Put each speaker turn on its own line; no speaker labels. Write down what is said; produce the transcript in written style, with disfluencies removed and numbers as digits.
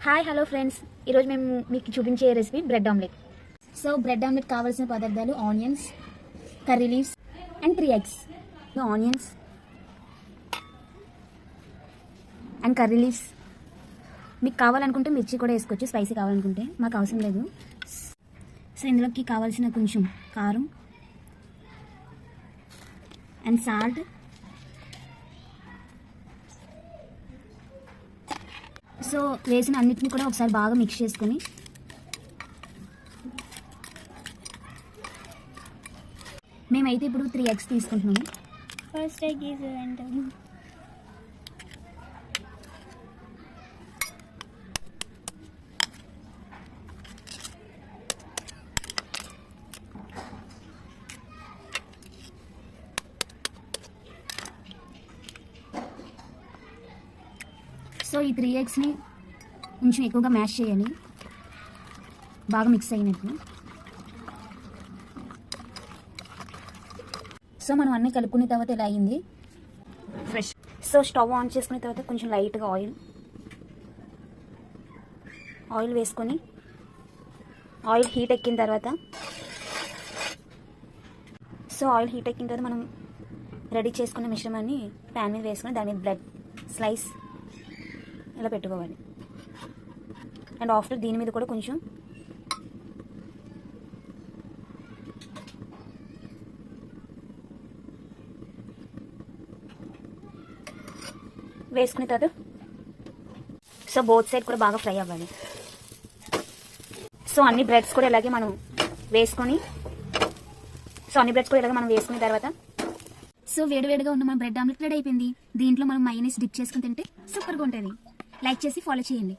Hi hello friends, ఈరోజు మేము మీకు చూపించే recipe bread omelette. So bread omelette కావాల్సిన పదార్థాలు onions, curry leaves and 3 eggs. Onions and curry leaves. మీకు కావాలనుకుంటే మిర్చి కూడా వేసుకోవచ్చు, స్పైసీ కావాలనుకుంటే. మాకు అవసరం లేదు. సో ఇందులోకి కావాల్సిన కొంచెం కారం అండ్ సాల్ట్, సో వేసిన అన్నిటిని కూడా ఒకసారి బాగా మిక్స్ చేసుకొని మేమైతే ఇప్పుడు 3 eggs తీసుకుంటున్నాము.
First egg is random.
So ఈ 3 eggsని కొంచెం ఎక్కువగా మ్యాష్ చేయాలి, బాగా మిక్స్ అయినట్టు. సో మనం అన్నీ కలుపుకున్న తర్వాత ఇలా అయింది ఫ్రెష్. సో స్టవ్ ఆన్ చేసుకున్న తర్వాత కొంచెం లైట్గా ఆయిల్ వేసుకొని ఆయిల్ హీట్ ఎక్కిన తర్వాత మనం రెడీ చేసుకున్న మిశ్రమాన్ని ప్యాన్ మీద వేసుకొని దాని మీద బ్రెడ్ స్లైస్ ఇలా పెట్టుకోవాలి. అండ్ ఆఫ్టర్ దీని మీద కూడా కొంచెం వేసుకున్న తర్వాత సో బోత్ సైడ్ కూడా బాగా ఫ్రై అవ్వాలి. సో అన్ని బ్రెడ్స్ కూడా ఇలాగే మనం వేసుకున్న తర్వాత సో వేడివేడిగా ఉన్న మన బ్రెడ్ ఆమ్లెట్ రెడీ అయిపోయింది. దీంట్లో మనం మయోనీస్ డిప్ చేసుకుని తింటే సూపర్గా ఉంటుంది. లైక్ చేసి ఫాలో చేయండి.